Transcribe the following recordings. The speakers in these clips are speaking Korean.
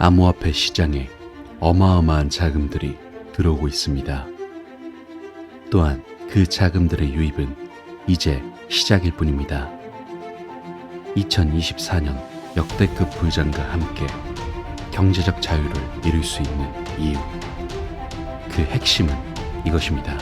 암호화폐 시장에 어마어마한 자금들이 들어오고 있습니다. 또한 그 자금들의 유입은 이제 시작일 뿐입니다. 2024년 역대급 부유장과 함께 경제적 자유를 이룰 수 있는 이유, 그 핵심은 이것입니다.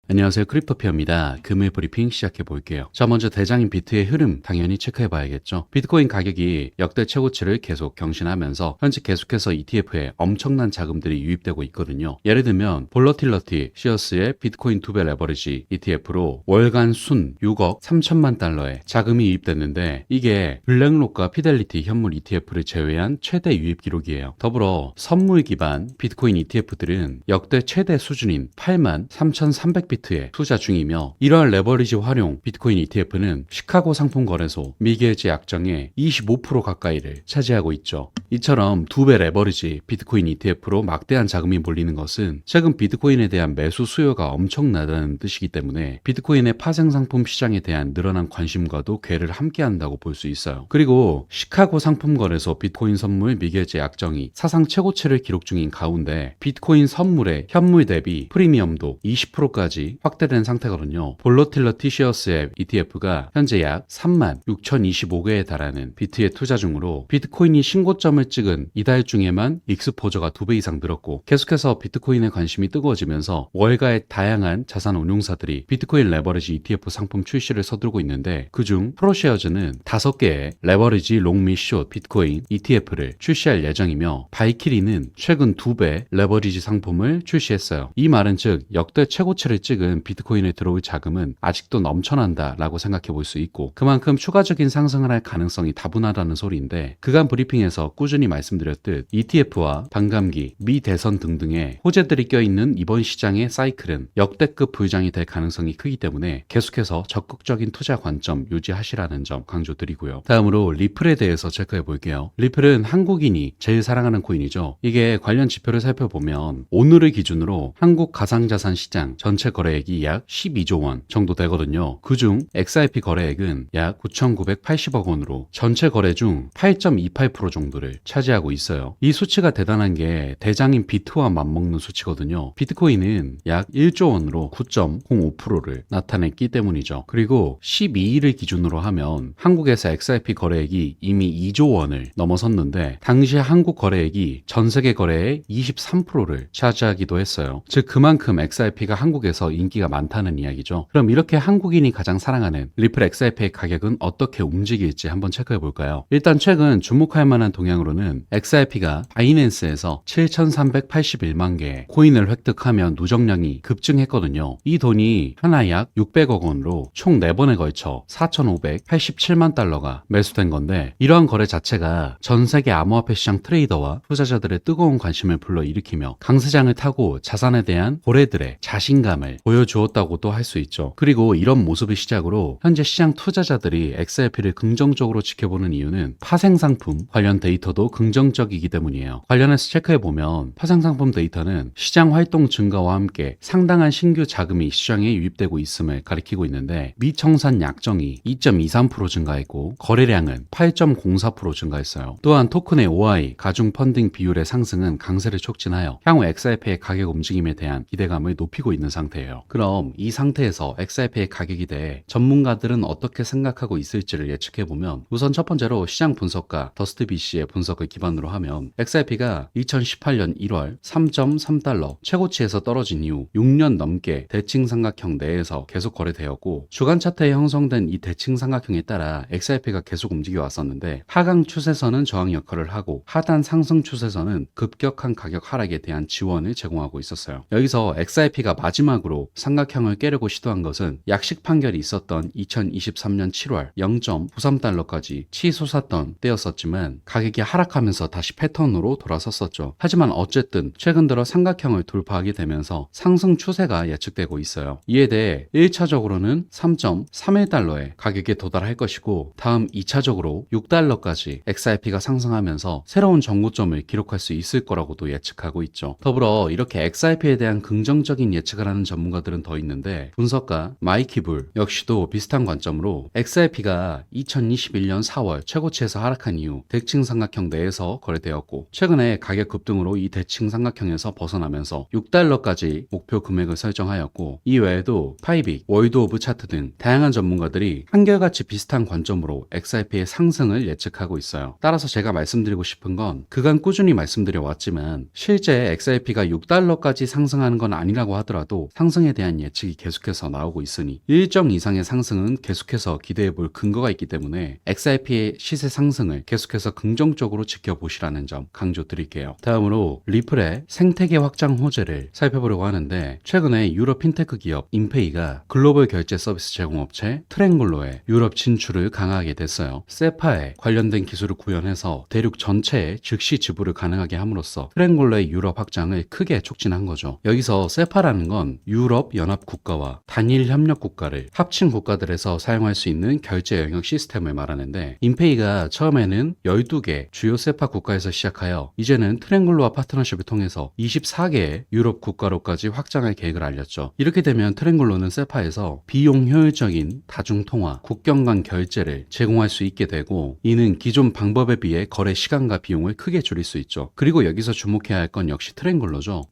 안녕하세요, 크립토피아입니다. 금일 브리핑 시작해 볼게요. 자, 먼저 대장인 비트의 흐름 당연히 체크해 봐야겠죠. 비트코인 가격이 역대 최고치를 계속 경신하면서 현재 계속해서 ETF에 엄청난 자금들이 유입되고 있거든요. 예를 들면 볼러틸러티 시어스의 비트코인 2배 레버리지 ETF로 월간 순 6억 3천만 달러의 자금이 유입됐는데, 이게 블랙록과 피델리티 현물 ETF를 제외한 최대 유입 기록이에요. 더불어 선물 기반 비트코인 ETF들은 역대 최대 수준인 83,300비트에 투자 중이며, 이러한 레버리지 활용 비트코인 ETF는 시카고 상품거래소 미개지 약정의 25% 가까이를 차지하고 있죠. 이처럼 2배 레버리지 비트코인 ETF로 막대한 자금이 몰리는 것은 최근 비트코인에 대한 매수 수요가 엄청나다는 뜻이기 때문에 비트코인의 파생 상품 시장에 대한 늘어난 관심과도 궤를 함께한다고 볼 수 있어요. 그리고 시카고 상품거래소 비트코인 선물 미개지 약정이 사상 최고치를 기록 중인 가운데 비트코인 선물의 현물 대비 프리미엄도 20%까지 확대된 상태거든요. 볼러틸러티 시어스의 ETF가 현재 약 36,025개에 달하는 비트에 투자 중으로 비트코인이 신고점을 찍은 이달 중에만 익스포저가 2배 이상 늘었고, 계속해서 비트코인에 관심이 뜨거워지면서 월가의 다양한 자산 운용사들이 비트코인 레버리지 ETF 상품 출시를 서두르고 있는데, 그중 프로쉐어즈는 5개의 레버리지 롱 및 숏 비트코인 ETF를 출시할 예정이며, 바이키리는 최근 2배 레버리지 상품을 출시했어요. 이 말은 즉 역대 최고치를 찍은 비트코인에 들어올 자금은 아직도 넘쳐난다 라고 생각해 볼 수 있고, 그만큼 추가적인 상승을 할 가능성이 다분하다는 소리인데, 그간 브리핑에서 꾸준히 말씀드렸듯 ETF와 반감기, 미대선 등등의 호재들이 껴있는 이번 시장의 사이클은 역대급 부유장이 될 가능성이 크기 때문에 계속해서 적극적인 투자 관점 유지하시라는 점 강조드리고요. 다음으로 리플에 대해서 체크해 볼게요. 리플은 한국인이 제일 사랑하는 코인이죠. 이게 관련 지표를 살펴보면 오늘을 기준으로 한국 가상자산 시장 전체 거래액이 약 12조 원 정도 되거든요. 그중 XRP 거래액은 약 9,980억 원으로 전체 거래 중 8.28% 정도를 차지하고 있어요. 이 수치가 대단한 게 대장인 비트와 맞먹는 수치거든요. 비트코인은 약 1조 원으로 9.05%를 나타냈기 때문이죠. 그리고 12일을 기준으로 하면 한국에서 XRP 거래액이 이미 2조 원을 넘어섰는데, 당시 한국 거래액이 전 세계 거래의 23%를 차지하기도 했어요. 즉 그만큼 XRP가 한국에서 인기가 많다는 이야기죠. 그럼 이렇게 한국인이 가장 사랑하는 리플 XRP의 가격은 어떻게 움직일지 한번 체크해 볼까요? 일단 최근 주목할 만한 동향으로는 XRP가 바이낸스에서 7,381만 개의 코인을 획득하며 누적량이 급증했거든요. 이 돈이 하나 약 600억 원으로 총 4번에 걸쳐 4,587만 달러가 매수된 건데, 이러한 거래 자체가 전 세계 암호화폐 시장 트레이더와 투자자들의 뜨거운 관심을 불러일으키며 강세장을 타고 자산에 대한 고래들의 자신감을 보여주었다고도 할 수 있죠. 그리고 이런 모습을 시작으로 현재 시장 투자자들이 XRP를 긍정적으로 지켜보는 이유는 파생상품 관련 데이터도 긍정적이기 때문이에요. 관련해서 체크해보면 파생상품 데이터는 시장 활동 증가와 함께 상당한 신규 자금이 시장에 유입되고 있음을 가리키고 있는데, 미청산 약정이 2.23% 증가했고 거래량은 8.04% 증가했어요. 또한 토큰의 OI, 가중 펀딩 비율의 상승은 강세를 촉진하여 향후 XRP의 가격 움직임에 대한 기대감을 높이고 있는 상태예요. 그럼 이 상태에서 XRP의 가격에 대해 전문가들은 어떻게 생각하고 있을지를 예측해보면, 우선 첫 번째로 시장 분석가 더스트비씨의 분석을 기반으로 하면 XRP가 2018년 1월 3.3달러 최고치에서 떨어진 이후 6년 넘게 대칭 삼각형 내에서 계속 거래되었고, 주간 차트에 형성된 이 대칭 삼각형에 따라 XRP가 계속 움직여 왔었는데, 하강 추세선은 저항 역할을 하고 하단 상승 추세선은 급격한 가격 하락에 대한 지원을 제공하고 있었어요. 여기서 XRP가 마지막으로 삼각형을 깨려고 시도한 것은 약식 판결이 있었던 2023년 7월 0.93달러까지 치솟았던 때였었지만, 가격이 하락하면서 다시 패턴으로 돌아섰었죠. 하지만 어쨌든 최근 들어 삼각형을 돌파하게 되면서 상승 추세가 예측되고 있어요. 이에 대해 1차적으로는 3.31달러의 가격에 도달할 것이고, 다음 2차적으로 6달러까지 XRP가 상승하면서 새로운 정고점을 기록할 수 있을 거라고도 예측하고 있죠. 더불어 이렇게 XRP에 대한 긍정적인 예측을 하는 전문가들은 전문가들은 더 있는데 분석가 마이키불 역시도 비슷한 관점으로 XRP가 2021년 4월 최고치에서 하락한 이후 대칭 삼각형 내에서 거래되었고 최근에 가격 급등으로 이 대칭 삼각형에서 벗어나면서 6달러까지 목표 금액을 설정하였고 이 외에도 파이빅, 월드 오브 차트 등 다양한 전문가들이 한결같이 비슷한 관점으로 XRP의 상승을 예측하고 있어요. 따라서 제가 말씀드리고 싶은 건 그간 꾸준히 말씀드려 왔지만 실제 XRP가 6달러까지 상승하는 건 아니라고 하더라도 상승에 대한 예측이 계속해서 나오고 있으니 일정 이상의 상승은 계속해서 기대해 볼 근거가 있기 때문에 XRP의 시세 상승을 계속해서 긍정적으로 지켜보시라는 점 강조드릴게요. 다음으로 리플의 생태계 확장 호재를 살펴보려고 하는데 최근에 유럽 핀테크 기업 인페이가 글로벌 결제 서비스 제공업체 트랭글로의 유럽 진출을 강화하게 됐어요. 세파에 관련된 기술을 구현해서 대륙 전체에 즉시 지불을 가능하게 함으로써 트랭글로의 유럽 확장을 크게 촉진한 거죠. 여기서 세파라는 건 유럽 연합 국가와 단일 협력 국가를 합친 국가들에서 사용할 수 있는 결제 영역 시스템을 말하는데 인페이가 처음에는 12개 주요 세파 국가에서 시작하여 이제는 트랭글로와 파트너십을 통해서 24개의 유럽 국가로까지 확장할 계획을 알렸죠. 이렇게 되면 트랭글로는 세파에서 비용 효율적인 다중통화, 국경 간 결제를 제공할 수 있게 되고 이는 기존 방법에 비해 거래 시간과 비용을 크게 줄일 수 있죠. 그리고 여기서 주목해야 할 건 역시 트랭글로죠.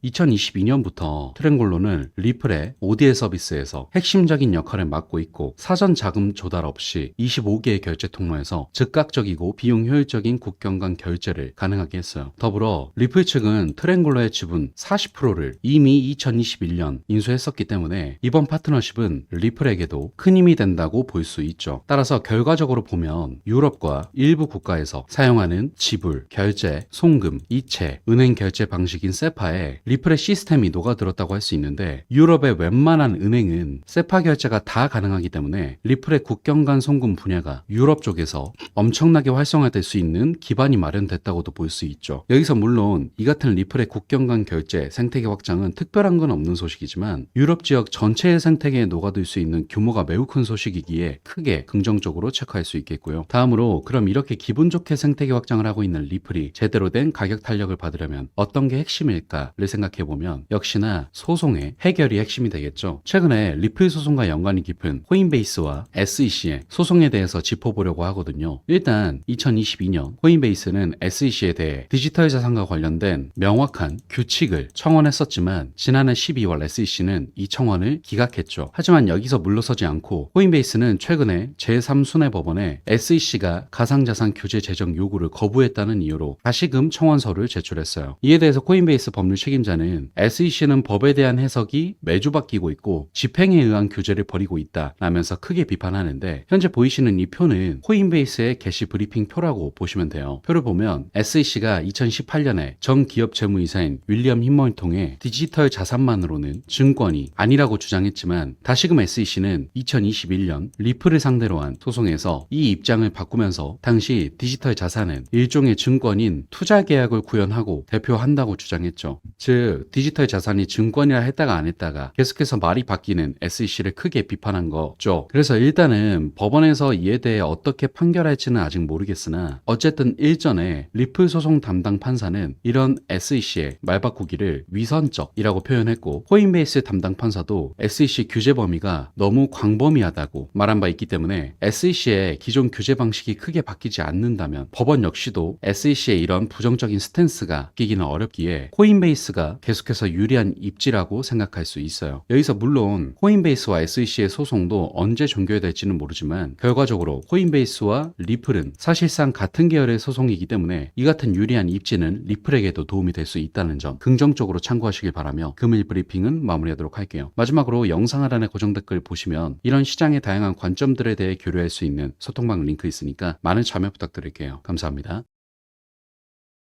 2022년부터 트랭글로는 리플의 ODL 서비스에서 핵심적인 역할을 맡고 있고 사전 자금 조달 없이 25개의 결제 통로에서 즉각적이고 비용 효율적인 국경 간 결제를 가능하게 했어요. 더불어 리플 측은 트랭글로의 지분 40%를 이미 2021년 인수했었기 때문에 이번 파트너십은 리플에게도 큰 힘이 된다고 볼 수 있죠. 따라서 결과적으로 보면 유럽과 일부 국가에서 사용하는 지불, 결제, 송금, 이체, 은행 결제 방식인 세파에 리플의 시스템이 녹아들었다고 할 수 있는데 유럽의 웬만한 은행은 세파 결제가 다 가능하기 때문에 리플의 국경 간 송금 분야가 유럽 쪽에서 엄청나게 활성화될 수 있는 기반이 마련됐다고도 볼 수 있죠. 여기서 물론 이 같은 리플의 국경 간 결제 생태계 확장은 특별한 건 없는 소식이지만 유럽 지역 전체의 생태계에 녹아들 수 있는 규모가 매우 큰 소식이기에 크게 긍정적으로 체크할 수 있겠고요. 다음으로 그럼 이렇게 기분 좋게 생태계 확장을 하고 있는 리플이 제대로 된 가격 탄력을 받으려면 어떤 게 핵심일까를 생각해보면 역시나 소송의 해결이 핵심이 되겠죠. 최근에 리플 소송과 연관이 깊은 코인베이스와 SEC의 소송에 대해서 짚어보려고 하거든요. 일단 2022년 코인베이스는 SEC에 대해 디지털 자산과 관련된 명확한 규칙을 청원했었지만 지난해 12월 SEC는 이 청원을 기각했죠. 하지만 여기서 물러서지 않고 코인베이스는 최근에 제3순회법원에 SEC가 가상자산 규제 제정 요구를 거부했다는 이유로 다시금 청원서를 제출했어요. 이에 대해서 코인베이스 법률 책임자는 SEC는 법에 대한 해석이 매주 바뀌고 있고 집행에 의한 규제를 벌이고 있다 라면서 크게 비판하는데 현재 보이시는 이 표는 코인베이스의 게시 브리핑 표라고 보시면 돼요. 표를 보면 SEC가 2018년에 전 기업 재무이사인 윌리엄 힘머를 통해 디지털 자산만으로는 증권이 아니라고 주장했지만 다시금 SEC는 2021년 리플을 상대로 한 소송에서 이 입장을 바꾸면서 당시 디지털 자산은 일종의 증권인 투자 계약을 구현하고 대표한다고 주장했죠. 즉 디지털 자산이 증권이라 했다가 안 했다가 계속해서 말이 바뀌는 SEC를 크게 비판한 거죠. 그래서 일단은 법원에서 이에 대해 어떻게 판결할지는 아직 모르겠으나 어쨌든 일전에 리플 소송 담당 판사는 이런 SEC의 말 바꾸기를 위선적이라고 표현했고 코인베이스 담당 판사도 SEC 규제 범위가 너무 광범위하다고 말한 바 있기 때문에 SEC의 기존 규제 방식이 크게 바뀌지 않는다면 법원 역시도 SEC의 이런 부정적인 스탠스가 바뀌기는 어렵기에 코인베이스가 계속해서 유리한 입지라고 생각할 수 있어요. 여기서 물론 코인베이스와 SEC의 소송도 언제 종결될지는 모르지만 결과적으로 코인베이스와 리플은 사실상 같은 계열의 소송이기 때문에 이 같은 유리한 입지는 리플에게도 도움이 될 수 있다는 점 긍정적으로 참고하시길 바라며 금일 브리핑은 마무리하도록 할게요. 마지막으로 영상 하단의 고정 댓글 보시면 이런 시장의 다양한 관점들에 대해 교류할 수 있는 소통방 링크 있으니까 많은 참여 부탁드릴게요. 감사합니다.